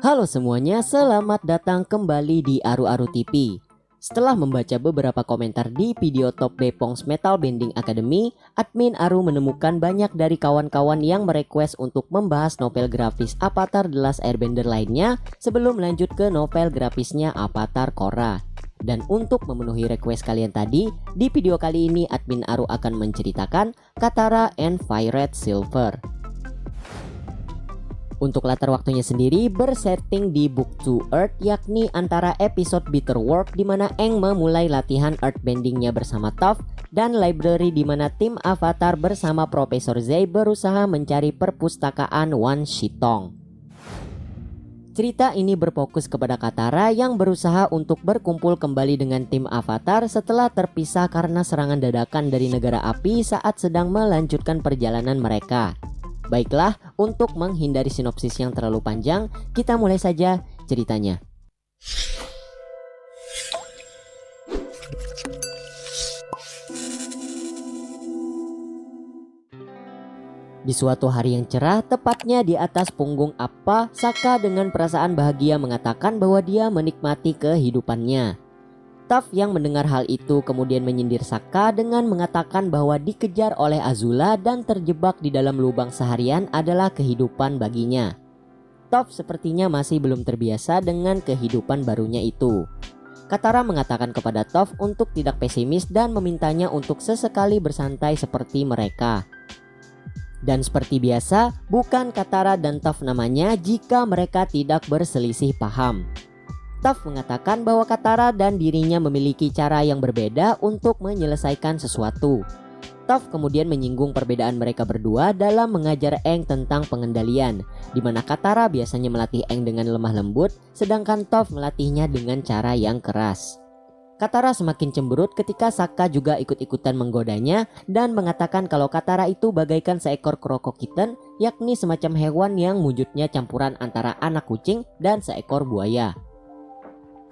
Halo semuanya, selamat datang kembali di Aru-Aru TV. Setelah membaca beberapa komentar di video Top Bepongs Metal Bending Academy, admin Aru menemukan banyak dari kawan-kawan yang merequest untuk membahas novel grafis Avatar The Last Airbender lainnya sebelum lanjut ke novel grafisnya Avatar Korra. Dan untuk memenuhi request kalian tadi, di video kali ini admin Aru akan menceritakan Katara and Fire Red Silver. Untuk latar waktunya sendiri bersetting di Book 2 Earth, yakni antara episode Bitter Work di mana Aang memulai latihan earthbendingnya bersama Toph, dan library di mana tim Avatar bersama Profesor Zay berusaha mencari perpustakaan Wan Shitong. Cerita ini berfokus kepada Katara yang berusaha untuk berkumpul kembali dengan tim Avatar setelah terpisah karena serangan dadakan dari negara api saat sedang melanjutkan perjalanan mereka. Baiklah, untuk menghindari sinopsis yang terlalu panjang, kita mulai saja ceritanya. Di suatu hari yang cerah, tepatnya di atas punggung Appa, Sokka dengan perasaan bahagia mengatakan bahwa dia menikmati kehidupannya. Toph yang mendengar hal itu kemudian menyindir Sokka dengan mengatakan bahwa dikejar oleh Azula dan terjebak di dalam lubang seharian adalah kehidupan baginya. Toph sepertinya masih belum terbiasa dengan kehidupan barunya itu. Katara mengatakan kepada Toph untuk tidak pesimis dan memintanya untuk sesekali bersantai seperti mereka. Dan seperti biasa, bukan Katara dan Toph namanya jika mereka tidak berselisih paham. Toph mengatakan bahwa Katara dan dirinya memiliki cara yang berbeda untuk menyelesaikan sesuatu. Toph kemudian menyinggung perbedaan mereka berdua dalam mengajar Aang tentang pengendalian, di mana Katara biasanya melatih Aang dengan lemah lembut, sedangkan Toph melatihnya dengan cara yang keras. Katara semakin cemberut ketika Sokka juga ikut-ikutan menggodanya dan mengatakan kalau Katara itu bagaikan seekor crocodile, yakni semacam hewan yang wujudnya campuran antara anak kucing dan seekor buaya.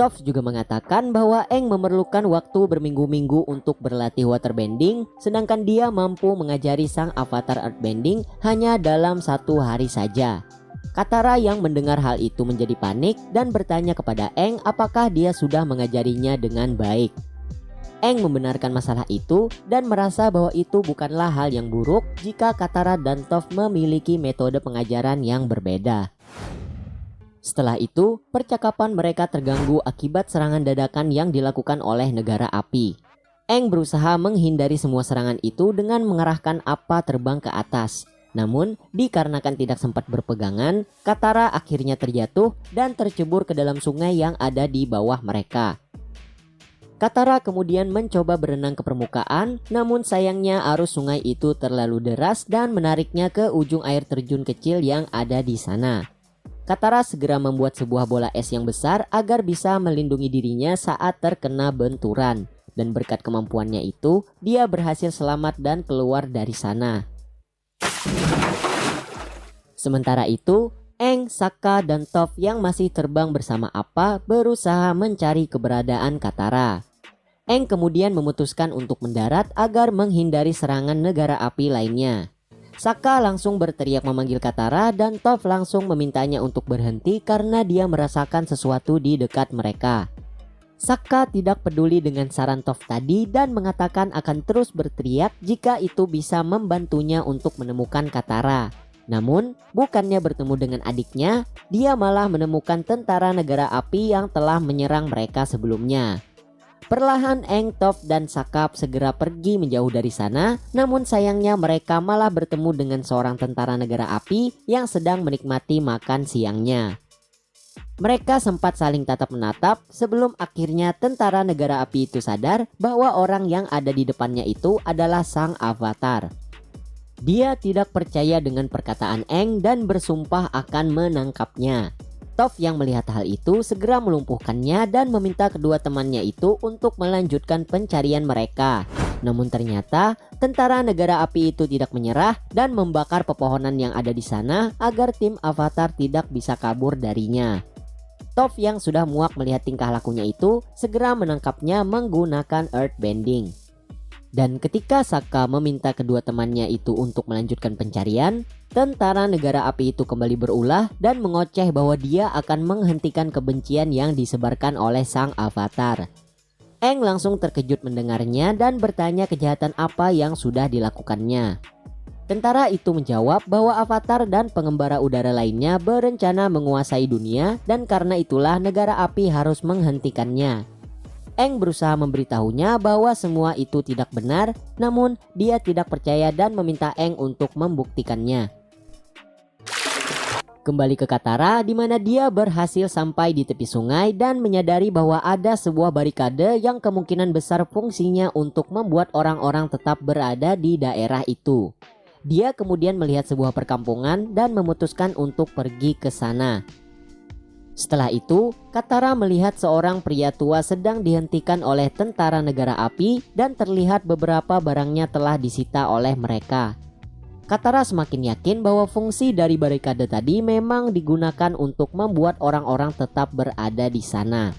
Toph juga mengatakan bahwa Aang memerlukan waktu berminggu-minggu untuk berlatih waterbending, sedangkan dia mampu mengajari sang avatar earthbending hanya dalam 1 hari saja. Katara yang mendengar hal itu menjadi panik dan bertanya kepada Aang apakah dia sudah mengajarinya dengan baik. Aang membenarkan masalah itu dan merasa bahwa itu bukanlah hal yang buruk jika Katara dan Toph memiliki metode pengajaran yang berbeda. Setelah itu, percakapan mereka terganggu akibat serangan dadakan yang dilakukan oleh negara api. Aang berusaha menghindari semua serangan itu dengan mengerahkan Appa terbang ke atas. Namun, dikarenakan tidak sempat berpegangan, Katara akhirnya terjatuh dan tercebur ke dalam sungai yang ada di bawah mereka. Katara kemudian mencoba berenang ke permukaan, namun sayangnya arus sungai itu terlalu deras dan menariknya ke ujung air terjun kecil yang ada di sana. Katara segera membuat sebuah bola es yang besar agar bisa melindungi dirinya saat terkena benturan. Dan berkat kemampuannya itu, dia berhasil selamat dan keluar dari sana. Sementara itu, Aang, Sokka, dan Toph yang masih terbang bersama Appa berusaha mencari keberadaan Katara. Aang kemudian memutuskan untuk mendarat agar menghindari serangan negara api lainnya. Sokka langsung berteriak memanggil Katara dan Toph langsung memintanya untuk berhenti karena dia merasakan sesuatu di dekat mereka. Sokka tidak peduli dengan saran Toph tadi dan mengatakan akan terus berteriak jika itu bisa membantunya untuk menemukan Katara. Namun, bukannya bertemu dengan adiknya, dia malah menemukan tentara negara api yang telah menyerang mereka sebelumnya. Perlahan Aang, Toph, dan Sokka segera pergi menjauh dari sana, namun sayangnya mereka malah bertemu dengan seorang tentara negara api yang sedang menikmati makan siangnya. Mereka sempat saling tatap menatap sebelum akhirnya tentara negara api itu sadar bahwa orang yang ada di depannya itu adalah sang avatar. Dia tidak percaya dengan perkataan Aang dan bersumpah akan menangkapnya. Toph yang melihat hal itu segera melumpuhkannya dan meminta kedua temannya itu untuk melanjutkan pencarian mereka. Namun ternyata tentara negara api itu tidak menyerah dan membakar pepohonan yang ada di sana agar tim Avatar tidak bisa kabur darinya. Toph yang sudah muak melihat tingkah lakunya itu segera menangkapnya menggunakan earthbending. Dan ketika Sokka meminta kedua temannya itu untuk melanjutkan pencarian, tentara negara api itu kembali berulah dan mengoceh bahwa dia akan menghentikan kebencian yang disebarkan oleh sang avatar. Aang langsung terkejut mendengarnya dan bertanya kejahatan apa yang sudah dilakukannya. Tentara itu menjawab bahwa avatar dan pengembara udara lainnya berencana menguasai dunia dan karena itulah negara api harus menghentikannya. Aang berusaha memberitahunya bahwa semua itu tidak benar, namun dia tidak percaya dan meminta Aang untuk membuktikannya. Kembali ke Katara di mana dia berhasil sampai di tepi sungai dan menyadari bahwa ada sebuah barikade yang kemungkinan besar fungsinya untuk membuat orang-orang tetap berada di daerah itu. Dia kemudian melihat sebuah perkampungan dan memutuskan untuk pergi ke sana. Setelah itu, Katara melihat seorang pria tua sedang dihentikan oleh tentara negara api dan terlihat beberapa barangnya telah disita oleh mereka. Katara semakin yakin bahwa fungsi dari barikade tadi memang digunakan untuk membuat orang-orang tetap berada di sana.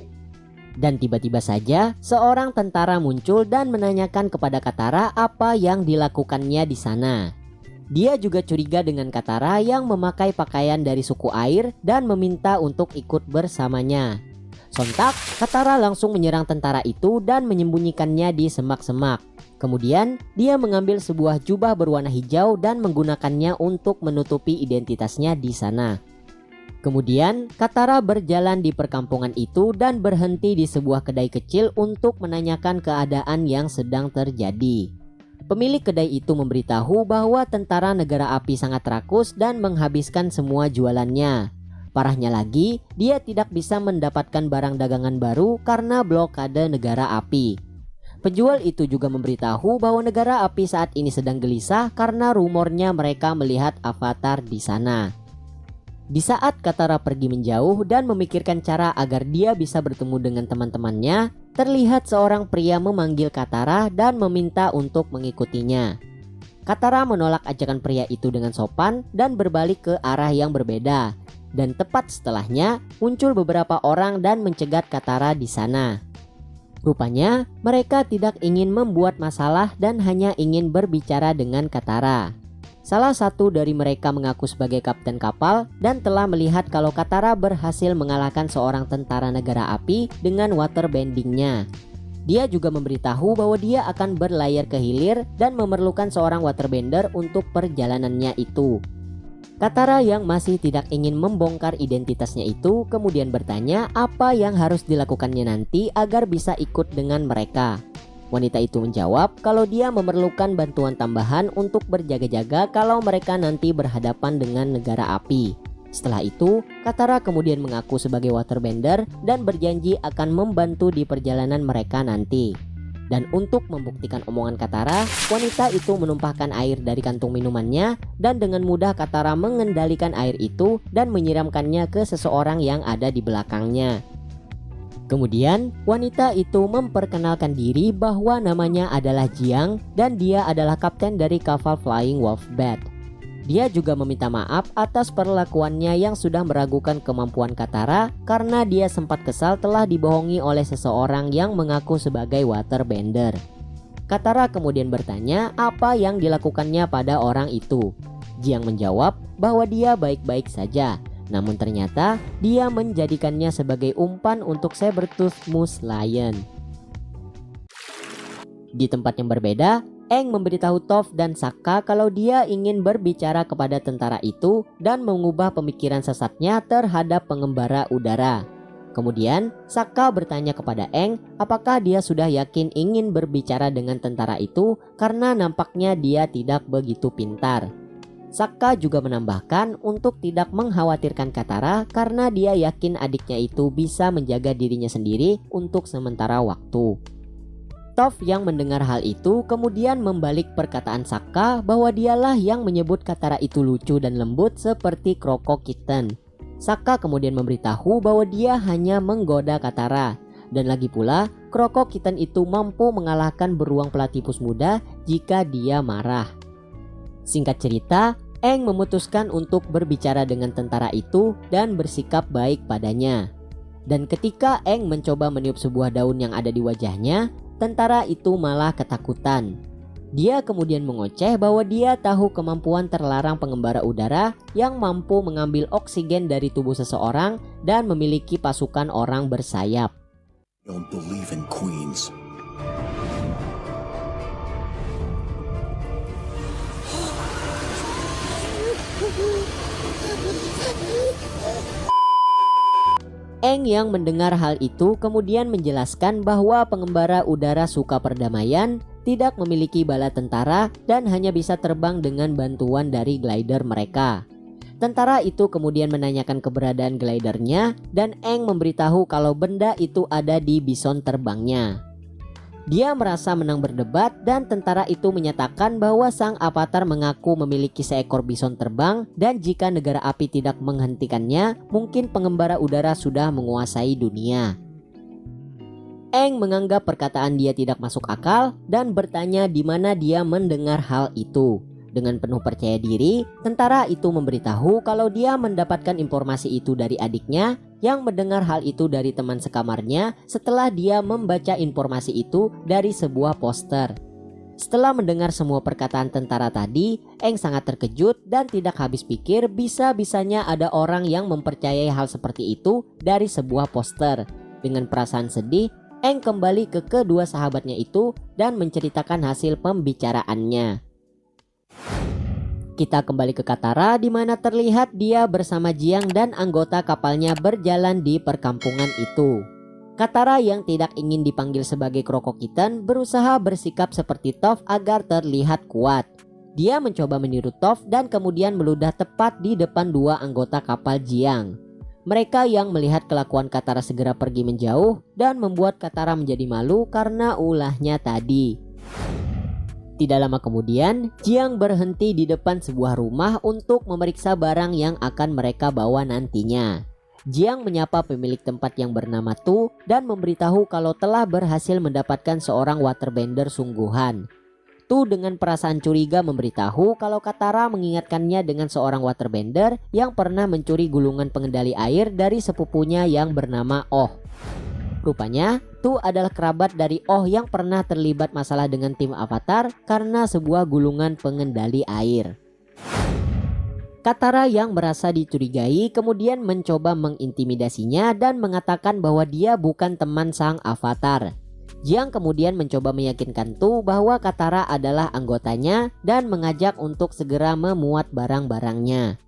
Dan tiba-tiba saja seorang tentara muncul dan menanyakan kepada Katara apa yang dilakukannya di sana. Dia juga curiga dengan Katara yang memakai pakaian dari suku air dan meminta untuk ikut bersamanya. Sontak, Katara langsung menyerang tentara itu dan menyembunyikannya di semak-semak. Kemudian, dia mengambil sebuah jubah berwarna hijau dan menggunakannya untuk menutupi identitasnya di sana. Kemudian, Katara berjalan di perkampungan itu dan berhenti di sebuah kedai kecil untuk menanyakan keadaan yang sedang terjadi. Pemilik kedai itu memberitahu bahwa tentara negara api sangat rakus dan menghabiskan semua jualannya. Parahnya lagi, dia tidak bisa mendapatkan barang dagangan baru karena blokade negara api. Penjual itu juga memberitahu bahwa negara api saat ini sedang gelisah karena rumornya mereka melihat avatar di sana. Di saat Katara pergi menjauh dan memikirkan cara agar dia bisa bertemu dengan teman-temannya, terlihat seorang pria memanggil Katara dan meminta untuk mengikutinya. Katara menolak ajakan pria itu dengan sopan dan berbalik ke arah yang berbeda. Dan tepat setelahnya muncul beberapa orang dan mencegat Katara di sana. Rupanya mereka tidak ingin membuat masalah dan hanya ingin berbicara dengan Katara. Salah satu dari mereka mengaku sebagai kapten kapal dan telah melihat kalau Katara berhasil mengalahkan seorang tentara negara api dengan waterbendingnya. Dia juga memberitahu bahwa dia akan berlayar ke hilir dan memerlukan seorang waterbender untuk perjalanannya itu. Katara yang masih tidak ingin membongkar identitasnya itu kemudian bertanya apa yang harus dilakukannya nanti agar bisa ikut dengan mereka. Wanita itu menjawab kalau dia memerlukan bantuan tambahan untuk berjaga-jaga kalau mereka nanti berhadapan dengan negara api. Setelah itu, Katara kemudian mengaku sebagai waterbender dan berjanji akan membantu di perjalanan mereka nanti. Dan untuk membuktikan omongan Katara, wanita itu menumpahkan air dari kantung minumannya dan dengan mudah Katara mengendalikan air itu dan menyiramkannya ke seseorang yang ada di belakangnya. Kemudian wanita itu memperkenalkan diri bahwa namanya adalah Jiang dan dia adalah kapten dari kapal Flying Wolf Bat. Dia juga meminta maaf atas perlakuannya yang sudah meragukan kemampuan Katara karena dia sempat kesal telah dibohongi oleh seseorang yang mengaku sebagai waterbender. Katara kemudian bertanya apa yang dilakukannya pada orang itu. Jiang menjawab bahwa dia baik-baik saja. Namun ternyata dia menjadikannya sebagai umpan untuk Sabertooth Moose Lion. Di tempat yang berbeda, Aang memberitahu Toph dan Sokka kalau dia ingin berbicara kepada tentara itu dan mengubah pemikiran sesatnya terhadap pengembara udara. Kemudian Sokka bertanya kepada Aang apakah dia sudah yakin ingin berbicara dengan tentara itu karena nampaknya dia tidak begitu pintar. Sokka juga menambahkan untuk tidak mengkhawatirkan Katara karena dia yakin adiknya itu bisa menjaga dirinya sendiri untuk sementara waktu. Toph yang mendengar hal itu kemudian membalik perkataan Sokka bahwa dialah yang menyebut Katara itu lucu dan lembut seperti Kroko Kitten. Sokka kemudian memberitahu bahwa dia hanya menggoda Katara. Dan lagi pula, Kroko Kitten itu mampu mengalahkan beruang pelatipus muda jika dia marah. Singkat cerita, Aang memutuskan untuk berbicara dengan tentara itu dan bersikap baik padanya. Dan ketika Aang mencoba meniup sebuah daun yang ada di wajahnya, tentara itu malah ketakutan. Dia kemudian mengoceh bahwa dia tahu kemampuan terlarang pengembara udara yang mampu mengambil oksigen dari tubuh seseorang dan memiliki pasukan orang bersayap. Don't believe in queens. Eng yang mendengar hal itu kemudian menjelaskan bahwa pengembara udara suka perdamaian, tidak memiliki bala tentara, dan hanya bisa terbang dengan bantuan dari glider mereka. Tentara itu kemudian menanyakan keberadaan glidernya dan Eng memberitahu kalau benda itu ada di bison terbangnya. Dia merasa menang berdebat dan tentara itu menyatakan bahwa sang avatar mengaku memiliki seekor bison terbang dan jika negara api tidak menghentikannya, mungkin pengembara udara sudah menguasai dunia. Eng menganggap perkataan dia tidak masuk akal dan bertanya di mana dia mendengar hal itu. Dengan penuh percaya diri, tentara itu memberitahu kalau dia mendapatkan informasi itu dari adiknya yang mendengar hal itu dari teman sekamarnya setelah dia membaca informasi itu dari sebuah poster. Setelah mendengar semua perkataan tentara tadi, Eng sangat terkejut dan tidak habis pikir bisa-bisanya ada orang yang mempercayai hal seperti itu dari sebuah poster. Dengan perasaan sedih, Eng kembali ke kedua sahabatnya itu dan menceritakan hasil pembicaraannya. Kita kembali ke Katara di mana terlihat dia bersama Jiang dan anggota kapalnya berjalan di perkampungan itu. Katara yang tidak ingin dipanggil sebagai Krokokitan berusaha bersikap seperti Toph agar terlihat kuat. Dia mencoba meniru Toph dan kemudian meludah tepat di depan dua anggota kapal Jiang. Mereka yang melihat kelakuan Katara segera pergi menjauh dan membuat Katara menjadi malu karena ulahnya tadi. Tidak lama kemudian, Jiang berhenti di depan sebuah rumah untuk memeriksa barang yang akan mereka bawa nantinya. Jiang menyapa pemilik tempat yang bernama Tu dan memberitahu kalau telah berhasil mendapatkan seorang waterbender sungguhan. Tu dengan perasaan curiga memberitahu kalau Katara mengingatkannya dengan seorang waterbender yang pernah mencuri gulungan pengendali air dari sepupunya yang bernama Oh. Rupanya, Tu adalah kerabat dari Oh yang pernah terlibat masalah dengan tim Avatar karena sebuah gulungan pengendali air. Katara yang merasa dicurigai kemudian mencoba mengintimidasinya dan mengatakan bahwa dia bukan teman sang Avatar. Jiang kemudian mencoba meyakinkan Tu bahwa Katara adalah anggotanya dan mengajak untuk segera memuat barang-barangnya.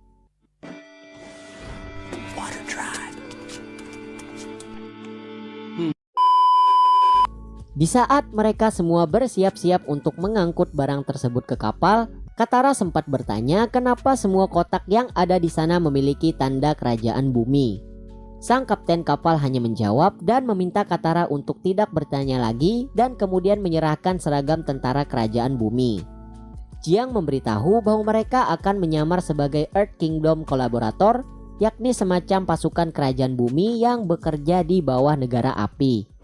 Di saat mereka semua bersiap-siap untuk mengangkut barang tersebut ke kapal, Katara sempat bertanya kenapa semua kotak yang ada di sana memiliki tanda kerajaan bumi. Sang kapten kapal hanya menjawab dan meminta Katara untuk tidak bertanya lagi dan kemudian menyerahkan seragam tentara kerajaan bumi. Jiang memberitahu bahwa mereka akan menyamar sebagai Earth Kingdom kolaborator, yakni semacam pasukan kerajaan bumi yang bekerja di bawah negara api.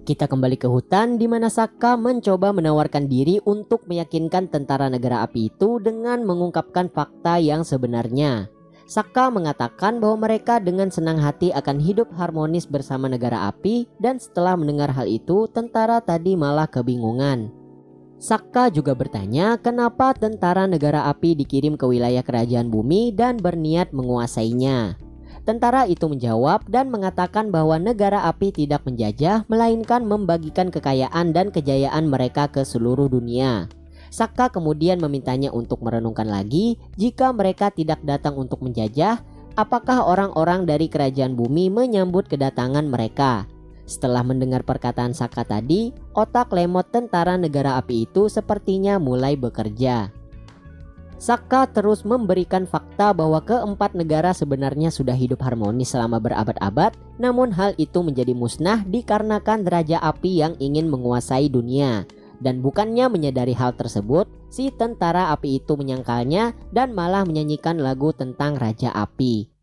Kita kembali ke hutan di mana Sokka mencoba menawarkan diri untuk meyakinkan tentara negara api itu dengan mengungkapkan fakta yang sebenarnya. Sokka mengatakan bahwa mereka dengan senang hati akan hidup harmonis bersama negara api dan setelah mendengar hal itu tentara tadi malah kebingungan. Sokka juga bertanya kenapa tentara negara api dikirim ke wilayah kerajaan bumi dan berniat menguasainya. Tentara itu menjawab dan mengatakan bahwa negara api tidak menjajah melainkan membagikan kekayaan dan kejayaan mereka ke seluruh dunia. Sokka kemudian memintanya untuk merenungkan lagi jika mereka tidak datang untuk menjajah, apakah orang-orang dari kerajaan bumi menyambut kedatangan mereka. Setelah mendengar perkataan Sokka tadi, otak lemot tentara negara api itu sepertinya mulai bekerja. Sokka terus memberikan fakta bahwa keempat negara sebenarnya sudah hidup harmonis selama berabad-abad, namun hal itu menjadi musnah dikarenakan Raja Api yang ingin menguasai dunia. Dan bukannya menyadari hal tersebut, si tentara api itu menyangkalnya dan malah menyanyikan lagu tentang Raja Api.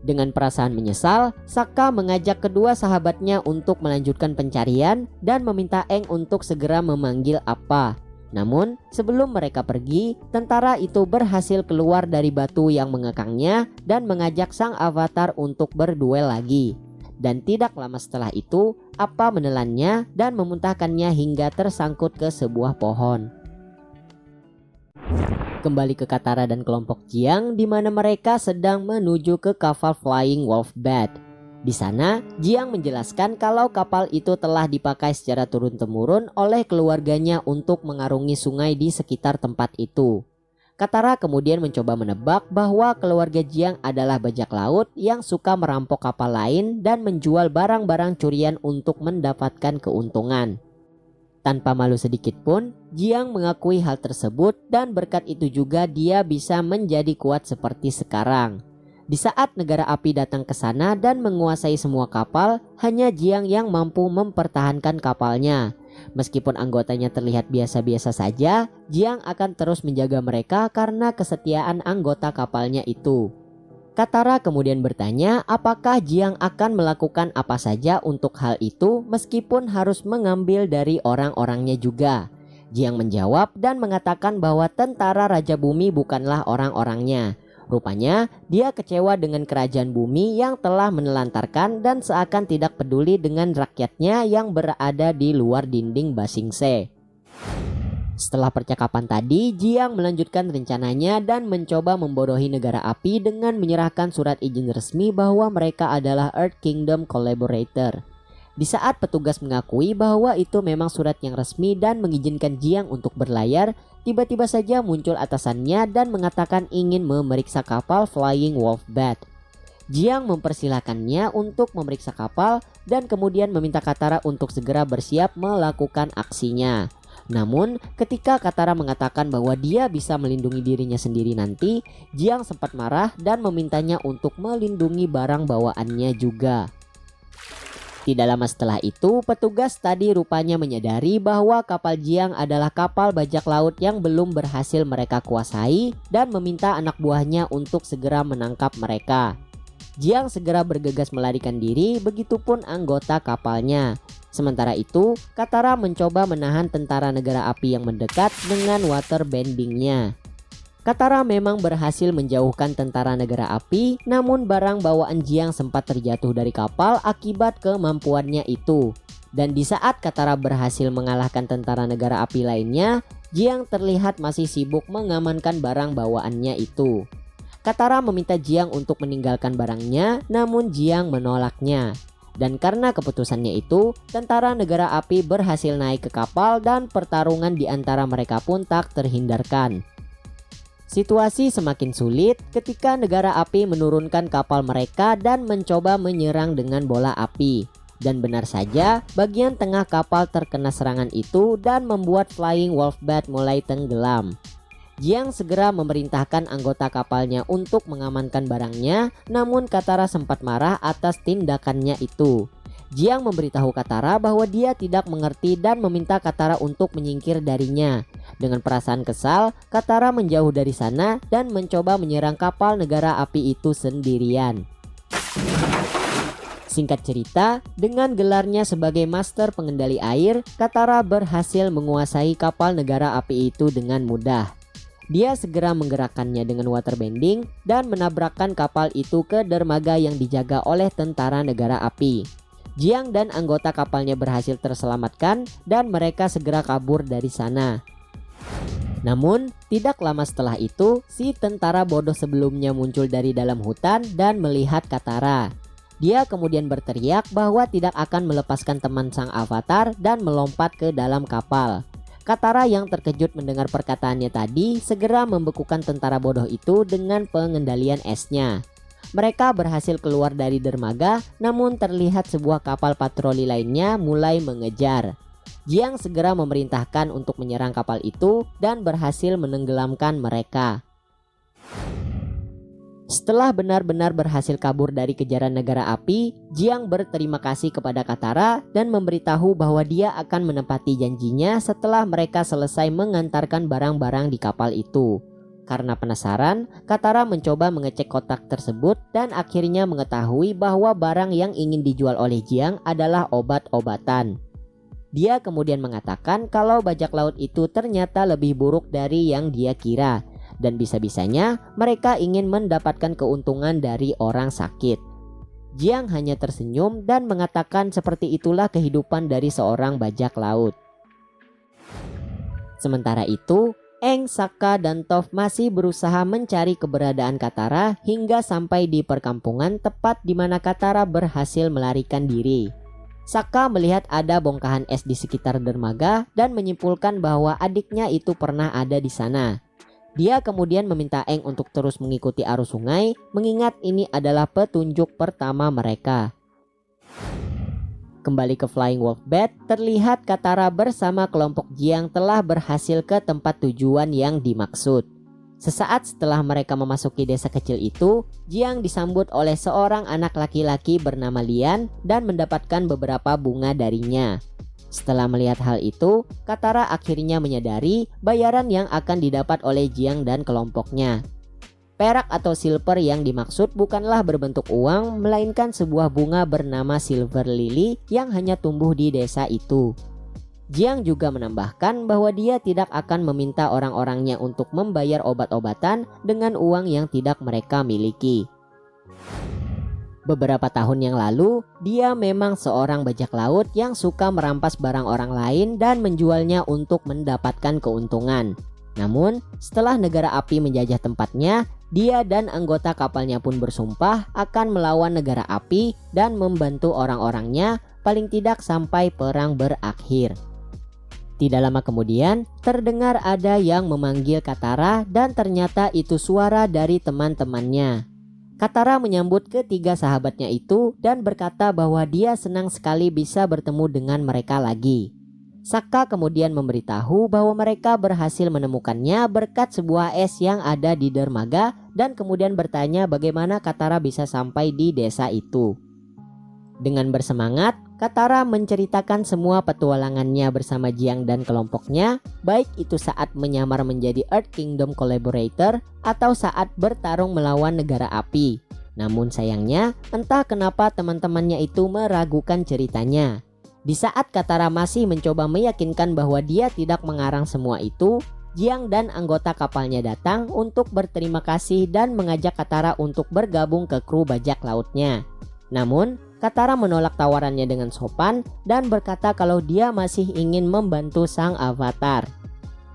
Dengan perasaan menyesal, Sokka mengajak kedua sahabatnya untuk melanjutkan pencarian dan meminta Aang untuk segera memanggil Appa. Namun sebelum mereka pergi, tentara itu berhasil keluar dari batu yang mengekangnya dan mengajak sang avatar untuk berduel lagi. Dan tidak lama setelah itu, Appa menelannya dan memuntahkannya hingga tersangkut ke sebuah pohon. Kembali ke Katara dan kelompok Jiang, di mana mereka sedang menuju ke kapal Flying Wolf Bat. Di sana, Jiang menjelaskan kalau kapal itu telah dipakai secara turun-temurun oleh keluarganya untuk mengarungi sungai di sekitar tempat itu. Katara kemudian mencoba menebak bahwa keluarga Jiang adalah bajak laut yang suka merampok kapal lain dan menjual barang-barang curian untuk mendapatkan keuntungan. Tanpa malu sedikit pun, Jiang mengakui hal tersebut dan berkat itu juga dia bisa menjadi kuat seperti sekarang. Di saat negara api datang ke sana dan menguasai semua kapal, hanya Jiang yang mampu mempertahankan kapalnya. Meskipun anggotanya terlihat biasa-biasa saja, Jiang akan terus menjaga mereka karena kesetiaan anggota kapalnya itu. Katara kemudian bertanya apakah Jiang akan melakukan apa saja untuk hal itu meskipun harus mengambil dari orang-orangnya juga. Jiang menjawab dan mengatakan bahwa tentara Raja Bumi bukanlah orang-orangnya. Rupanya dia kecewa dengan kerajaan bumi yang telah menelantarkan dan seakan tidak peduli dengan rakyatnya yang berada di luar dinding Ba Sing Se. Setelah percakapan tadi, Jiang melanjutkan rencananya dan mencoba membodohi negara api dengan menyerahkan surat izin resmi bahwa mereka adalah Earth Kingdom Collaborator. Di saat petugas mengakui bahwa itu memang surat yang resmi dan mengizinkan Jiang untuk berlayar, tiba-tiba saja muncul atasannya dan mengatakan ingin memeriksa kapal Flying Wolf Bat. Jiang mempersilahkannya untuk memeriksa kapal dan kemudian meminta Katara untuk segera bersiap melakukan aksinya. Namun ketika Katara mengatakan bahwa dia bisa melindungi dirinya sendiri nanti, Jiang sempat marah dan memintanya untuk melindungi barang bawaannya juga. Tidak lama setelah itu, petugas tadi rupanya menyadari bahwa kapal Jiang adalah kapal bajak laut yang belum berhasil mereka kuasai dan meminta anak buahnya untuk segera menangkap mereka. Jiang segera bergegas melarikan diri, begitupun anggota kapalnya. Sementara itu, Katara mencoba menahan tentara negara api yang mendekat dengan waterbendingnya. Katara memang berhasil menjauhkan tentara negara api, namun barang bawaan Jiang sempat terjatuh dari kapal akibat kemampuannya itu. Dan di saat Katara berhasil mengalahkan tentara negara api lainnya, Jiang terlihat masih sibuk mengamankan barang bawaannya itu. Katara meminta Jiang untuk meninggalkan barangnya, namun Jiang menolaknya. Dan karena keputusannya itu, tentara negara api berhasil naik ke kapal dan pertarungan di antara mereka pun tak terhindarkan. Situasi semakin sulit ketika negara api menurunkan kapal mereka dan mencoba menyerang dengan bola api. Dan benar saja, bagian tengah kapal terkena serangan itu dan membuat Flying Wolf Bat mulai tenggelam. Jiang segera memerintahkan anggota kapalnya untuk mengamankan barangnya, namun Katara sempat marah atas tindakannya itu. Jiang memberitahu Katara bahwa dia tidak mengerti dan meminta Katara untuk menyingkir darinya. Dengan perasaan kesal, Katara menjauh dari sana dan mencoba menyerang kapal negara api itu sendirian. Singkat cerita, dengan gelarnya sebagai master pengendali air, Katara berhasil menguasai kapal negara api itu dengan mudah. Dia segera menggerakkannya dengan waterbending dan menabrakkan kapal itu ke dermaga yang dijaga oleh tentara negara api. Jiang dan anggota kapalnya berhasil terselamatkan dan mereka segera kabur dari sana. Namun, tidak lama setelah itu, si tentara bodoh sebelumnya muncul dari dalam hutan dan melihat Katara. Dia kemudian berteriak bahwa tidak akan melepaskan teman sang avatar dan melompat ke dalam kapal. Katara yang terkejut mendengar perkataannya tadi segera membekukan tentara bodoh itu dengan pengendalian esnya. Mereka berhasil keluar dari dermaga, namun terlihat sebuah kapal patroli lainnya mulai mengejar. Jiang segera memerintahkan untuk menyerang kapal itu dan berhasil menenggelamkan mereka. Setelah benar-benar berhasil kabur dari kejaran negara api, Jiang berterima kasih kepada Katara dan memberitahu bahwa dia akan menepati janjinya setelah mereka selesai mengantarkan barang-barang di kapal itu. Karena penasaran, Katara mencoba mengecek kotak tersebut dan akhirnya mengetahui bahwa barang yang ingin dijual oleh Jiang adalah obat-obatan. Dia kemudian mengatakan kalau bajak laut itu ternyata lebih buruk dari yang dia kira, dan bisa-bisanya mereka ingin mendapatkan keuntungan dari orang sakit. Jiang hanya tersenyum dan mengatakan seperti itulah kehidupan dari seorang bajak laut. Sementara itu, Eng, Sokka, dan Toph masih berusaha mencari keberadaan Katara hingga sampai di perkampungan tepat di mana Katara berhasil melarikan diri. Sokka melihat ada bongkahan es di sekitar dermaga dan menyimpulkan bahwa adiknya itu pernah ada di sana. Dia kemudian meminta Eng untuk terus mengikuti arus sungai, mengingat ini adalah petunjuk pertama mereka. Kembali ke Flying Wolf Bed, terlihat Katara bersama kelompok Jiang telah berhasil ke tempat tujuan yang dimaksud. Sesaat setelah mereka memasuki desa kecil itu, Jiang disambut oleh seorang anak laki-laki bernama Lian dan mendapatkan beberapa bunga darinya. Setelah melihat hal itu, Katara akhirnya menyadari bayaran yang akan didapat oleh Jiang dan kelompoknya. Perak atau silver yang dimaksud bukanlah berbentuk uang, melainkan sebuah bunga bernama silver lily yang hanya tumbuh di desa itu. Jiang juga menambahkan bahwa dia tidak akan meminta orang-orangnya untuk membayar obat-obatan dengan uang yang tidak mereka miliki. Beberapa tahun yang lalu, dia memang seorang bajak laut yang suka merampas barang orang lain dan menjualnya untuk mendapatkan keuntungan. Namun, setelah negara api menjajah tempatnya, dia dan anggota kapalnya pun bersumpah akan melawan negara api dan membantu orang-orangnya paling tidak sampai perang berakhir. Tidak lama kemudian, terdengar ada yang memanggil Katara dan ternyata itu suara dari teman-temannya. Katara menyambut ketiga sahabatnya itu dan berkata bahwa dia senang sekali bisa bertemu dengan mereka lagi. Sokka kemudian memberitahu bahwa mereka berhasil menemukannya berkat sebuah es yang ada di dermaga dan kemudian bertanya bagaimana Katara bisa sampai di desa itu. Dengan bersemangat, Katara menceritakan semua petualangannya bersama Jiang dan kelompoknya, baik itu saat menyamar menjadi Earth Kingdom Collaborator atau saat bertarung melawan negara api. Namun sayangnya, entah kenapa teman-temannya itu meragukan ceritanya. Di saat Katara masih mencoba meyakinkan bahwa dia tidak mengarang semua itu, Jiang dan anggota kapalnya datang untuk berterima kasih dan mengajak Katara untuk bergabung ke kru bajak lautnya. Namun, Katara menolak tawarannya dengan sopan dan berkata kalau dia masih ingin membantu sang avatar.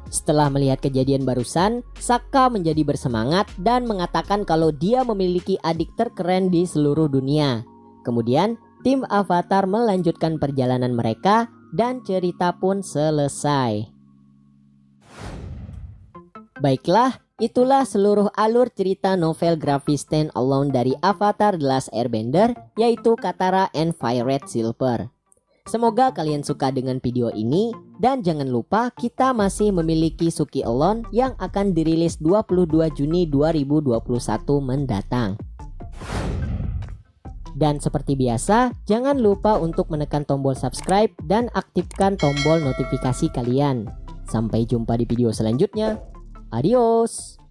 Setelah melihat kejadian barusan, Sokka menjadi bersemangat dan mengatakan kalau dia memiliki adik terkeren di seluruh dunia. Kemudian, tim Avatar melanjutkan perjalanan mereka dan cerita pun selesai. Baiklah, itulah seluruh alur cerita novel grafis Stand Alone dari Avatar The Last Airbender, yaitu Katara and Fire Red Silver. Semoga kalian suka dengan video ini dan jangan lupa kita masih memiliki Suki Alone yang akan dirilis 22 Juni 2021 mendatang. Dan seperti biasa, jangan lupa untuk menekan tombol subscribe dan aktifkan tombol notifikasi kalian. Sampai jumpa di video selanjutnya. Adios.